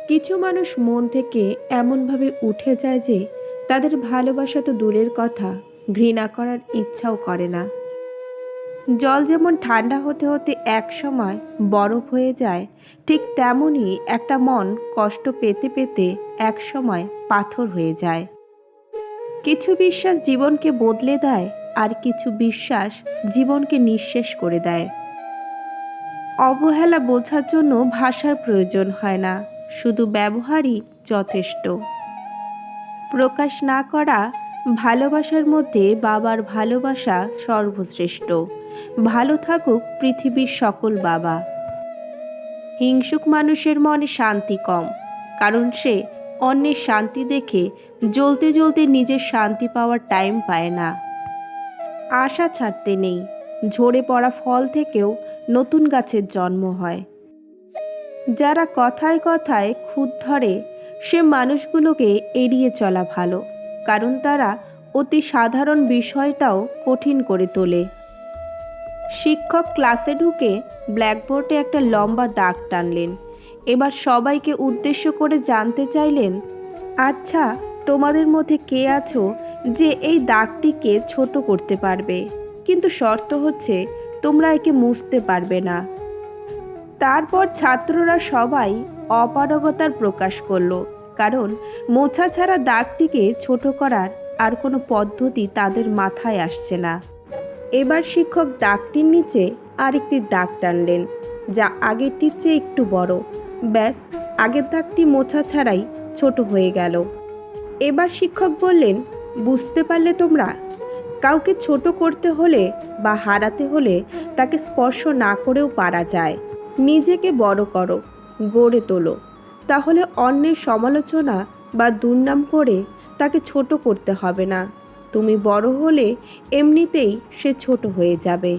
কিছু মানুষ মন থেকে এমনভাবে উঠে যায় যে তাদের ভালোবাসা তো দূরের কথা, ঘৃণা করার ইচ্ছাও করে না। জল যেমন ঠান্ডা হতে হতে একসময় বরফ হয়ে যায়, ঠিক তেমনই একটা মন কষ্ট পেতে পেতে একসময় পাথর হয়ে যায়। কিছু বিশ্বাস জীবনকে বদলে দেয়, আর কিছু বিশ্বাস জীবনকে নিঃশেষ করে দেয়। অবহেলা বোঝার জন্য ভাষার প্রয়োজন হয় না, শুধু ব্যবহারই যথেষ্ট। প্রকাশ না করা ভালোবাসার মধ্যে বাবার ভালোবাসা সর্বশ্রেষ্ঠ। ভালো থাকুক পৃথিবীর সকল বাবা। হিংসুক মানুষের মনে শান্তি কম, কারণ সে অন্যের শান্তি দেখে জ্বলতে জ্বলতে নিজের শান্তি পাওয়ার টাইম পায় না। আশা ছাড়তে নেই, ঝরে পড়া ফল থেকেও নতুন গাছের জন্ম হয়। যারা কথায় কথায় খুঁত ধরে সে মানুষগুলোকে এড়িয়ে চলা ভালো, কারণ তারা অতি সাধারণ বিষয়টাও কঠিন করে তোলে। শিক্ষক ক্লাসে ঢুকে ব্ল্যাকবোর্ডে একটা লম্বা দাগ টানলেন। এবার সবাইকে উদ্দেশ্য করে জানতে চাইলেন, আচ্ছা, তোমাদের মধ্যে কে আছো যে এই দাগটিকে ছোট করতে পারবে, কিন্তু শর্ত হচ্ছে তোমরা একে মুছতে পারবে না। তারপর ছাত্ররা সবাই অপারগতার প্রকাশ করল, কারণ মোছা ছাড়া দাগটিকে ছোট করার আর কোনো পদ্ধতি তাদের মাথায় আসছে না। এবার শিক্ষক দাগটির নিচে আরেকটি দাগ টানলেন, যা আগেরটির চেয়ে একটু বড়। ব্যাস, আগের দাগটি মোছা ছাড়াই ছোট হয়ে গেল। এবার শিক্ষক বললেন, বুঝতে পারলে তোমরা? কাউকে ছোট করতে হলে বা হারাতে হলে তাকে স্পর্শ না করেও পারা যায়। নিজেকে বড় করো, গড়ে তোলো, তাহলে অন্যের সমালোচনা বা দুর্নাম করে তাকে ছোট করতে হবে না। তুমি বড় হলে এমনিতেই সে ছোট হয়ে যাবে।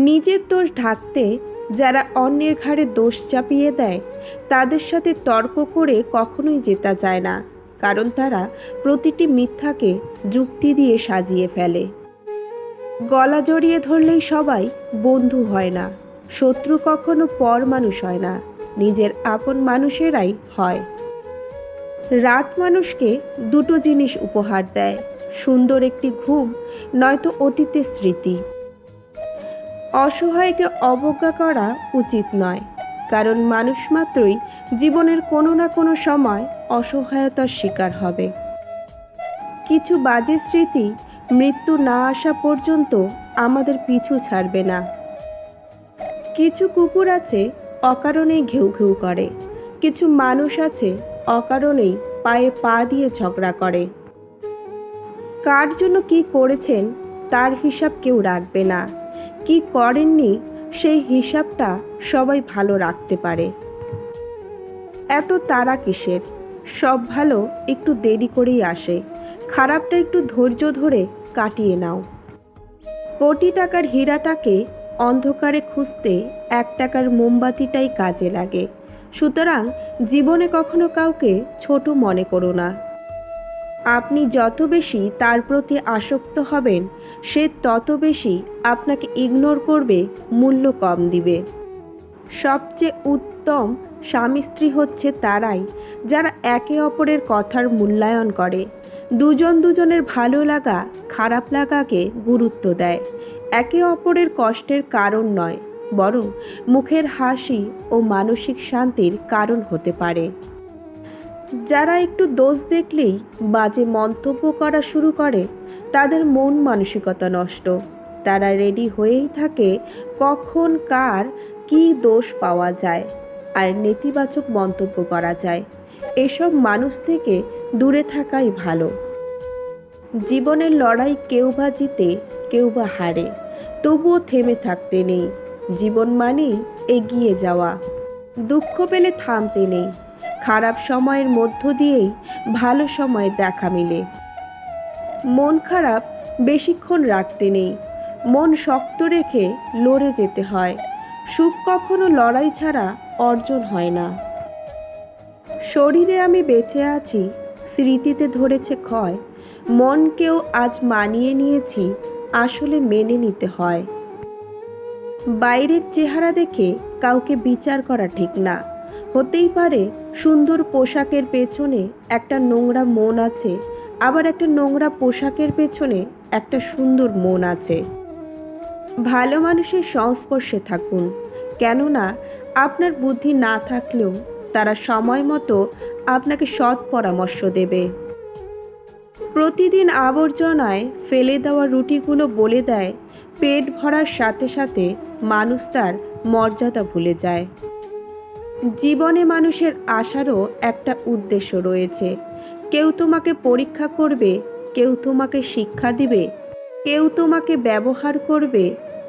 নিজের দোষ ঢাকতে যারা অন্যের ঘাড়ে দোষ চাপিয়ে দেয়, তাদের সাথে তর্ক করে কখনোই জেতা যায় না, কারণ তারা প্রতিটি মিথ্যাকে যুক্তি দিয়ে সাজিয়ে ফেলে। গলা জড়িয়ে ধরলেই সবাই বন্ধু হয় না, শত্রু কখনো পর মানুষ হয় না, নিজের আপন মানুষেরাই হয়। রাত মানুষকে দুটো জিনিস উপহার দেয়, সুন্দর একটি ঘুম, নয়তো অতীতের স্মৃতি। অসহায়কে অবজ্ঞা করা উচিত নয়, কারণ মানুষ মাত্রই জীবনের কোনো না কোনো সময় অসহায়তার শিকার হবে। কিছু বাজে স্মৃতি মৃত্যু না আসা পর্যন্ত আমাদের পিছু ছাড়বে না। কিছু কুকুর আছে অকারণেই ঘেউ ঘেউ করে, কিছু মানুষ আছে অকারণেই পায়ে পা দিয়ে ঝগড়া করে। কার জন্য কি করেছেন তার হিসাব কেউ রাখবে না, কি করেননি সেই হিসাবটা সবাই ভালো রাখতে পারে। এত তাড়া কিসের? সব ভালো একটু দেরি করেই আসে, খারাপটা একটু ধৈর্য ধরে কাটিয়ে নাও। কোটি টাকার হীরাটাকে অন্ধকারে খুঁজতে 1 টাকার মোমবাতিটাই কাজে লাগে। সুতরাং জীবনে কখনো কাউকে ছোট মনে করো না। আপনি যত বেশি তার প্রতি আসক্ত হবেন, সে তত বেশি আপনাকে ইগনোর করবে, মূল্য কম দিবে। সবচেয়ে উত্তম স্বামী স্ত্রী হচ্ছে তারাই যারা একে অপরের কথার মূল্যায়ন করে, দুজন দুজনের ভালো লাগা খারাপ লাগাকে গুরুত্ব দেয়, একে অপরের কষ্টের কারণ নয়, বরং মুখের হাসি ও মানসিক শান্তির কারণ হতে পারে। যারা একটু দোষ দেখলেই বাজে মন্তব্য করা শুরু করে, তাদের মন মানসিকতা নষ্ট। তারা রেডি হয়েই থাকে কখন কার কী দোষ পাওয়া যায় আর নেতিবাচক মন্তব্য করা যায়। এসব মানুষ থেকে দূরে থাকাই ভালো। জীবনের লড়াই কেউ বা জিতে, কেউ বা হারে, তবুও থেমে থাকতে নেই। জীবন মানেই এগিয়ে যাওয়া। দুঃখ পেলে থামতে নেই, খারাপ সময়ের মধ্য দিয়েই ভালো সময় দেখা মিলে। মন খারাপ বেশিক্ষণ রাখতে নেই, মন শক্ত রেখে লড়ে যেতে হয়। সুখ কখনো লড়াই ছাড়া অর্জন হয় না। শরীরে আমি বেঁচে আছি, স্মৃতিতে ধরেছে ক্ষয়, মনকেও আজ মানিয়ে নিয়েছি, আসলে মেনে নিতে হয়। বাইরের চেহারা দেখে কাউকে বিচার করা ঠিক না, হতেই পারে সুন্দর পোশাকের পেছনে একটা নোংরা মন আছে, আবার একটা নোংরা পোশাকের পেছনে একটা সুন্দর মন আছে। ভালো মানুষের সংস্পর্শে থাকুন, কেননা আপনার বুদ্ধি না থাকলেও তারা সময় মতো আপনাকে সৎ পরামর্শ দেবে। প্রতিদিন আবর্জনায় ফেলে দেওয়া রুটিগুলো বলে দেয় পেট ভরার সাথে সাথে মানুষ তার মর্যাদা ভুলে যায়। জীবনে মানুষের আসারও একটা উদ্দেশ্য রয়েছে। কেউ তোমাকে পরীক্ষা করবে, কেউ তোমাকে শিক্ষা দিবে, কেউ তোমাকে ব্যবহার করবে,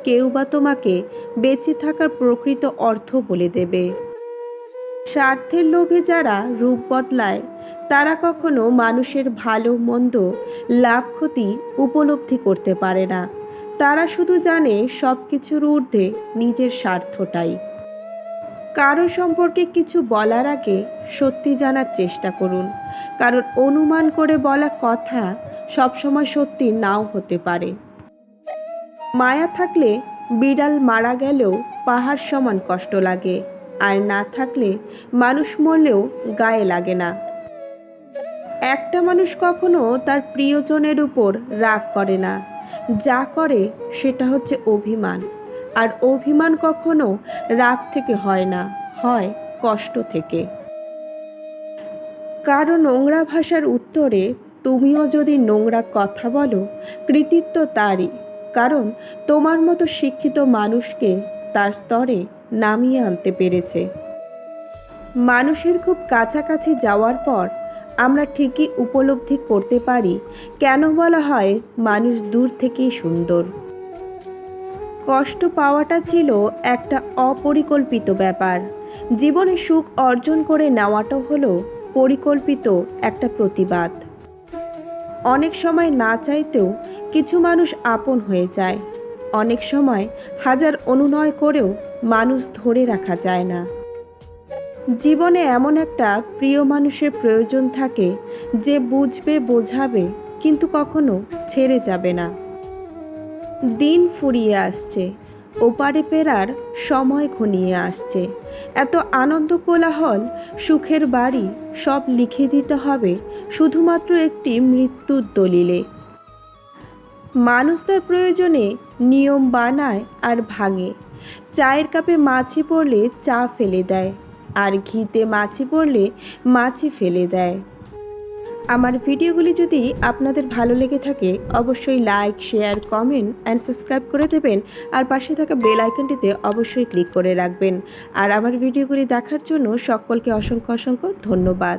কেউ বা তোমাকে বেঁচে থাকার প্রকৃত অর্থ বলে দেবে। স্বার্থের লোভে যারা রূপ বদলায় তারা কখনো মানুষের ভালো মন্দ, লাভ ক্ষতি উপলব্ধি করতে পারে না। তারা শুধু জানে সব কিছুর ঊর্ধ্বে নিজের স্বার্থটাই। কারো সম্পর্কে কিছু বলার আগে সত্যি জানার চেষ্টা করুন, কারণ অনুমান করে বলা কথা সবসময় সত্যি নাও হতে পারে। মায়া থাকলে বিড়াল মারা গেলেও পাহাড় সমান কষ্ট লাগে, আর না থাকলে মানুষ মরলেও গায়ে লাগে না। একটা মানুষ কখনো তার প্রিয়জনের উপর রাগ করে না, যা করে সেটা হচ্ছে অভিমান। আর অভিমান কখনো রাগ থেকে হয় না, হয় কষ্ট থেকে। কারো নোংরা ভাষার উত্তরে তুমিও যদি নোংরা কথা বলো, কৃতিত্ব তারই, কারণ তোমার মতো শিক্ষিত মানুষকে তার স্তরে নামিয়ে আনতে পেরেছে। মানুষের খুব কাছাকাছি যাওয়ার পর আমরা ঠিকই উপলব্ধি করতে পারি কেন বলা হয় মানুষ দূর থেকেই সুন্দর। কষ্ট পাওয়াটা ছিল একটা অপরিকল্পিত ব্যাপার। জীবনে সুখ অর্জন করে নেওয়াটা হলো পরিকল্পিত একটা প্রতিবাদ। অনেক সময় না চাইতেও কিছু মানুষ আপন হয়ে যায়। অনেক সময় হাজার অনুনয় করেও মানুষ ধরে রাখা যায় না। জীবনে এমন একটা প্রিয় মানুষের প্রয়োজন থাকে যে বুঝবে, বোঝাবে, কিন্তু কখনো ছেড়ে যাবে না। দিন ফুরিয়ে আসছে, ওপারে ফেরার সময় ঘনিয়ে আসছে। এত আনন্দ কোলাহল, সুখের বাড়ি সব লিখে দিতে হবে শুধুমাত্র একটি মৃত্যুর দলিলে। মানুষ তার প্রয়োজনে নিয়ম বানায় আর ভাঙে। চায়ের কাপে মাছি পড়লে চা ফেলে দেয়, আর ঘিতে মাছি পড়লে মাছি ফেলে দেয়। আমার ভিডিওগুলি যদি আপনাদের ভালো লেগে থাকে অবশ্যই like, share, comment and subscribe করে দেবেন। আর পাশে থাকা বেল আইকনটিতে অবশ্যই ক্লিক করে রাখবেন। আর আমার ভিডিওগুলি দেখার জন্য সকলকে অসংখ্য অসংখ্য ধন্যবাদ।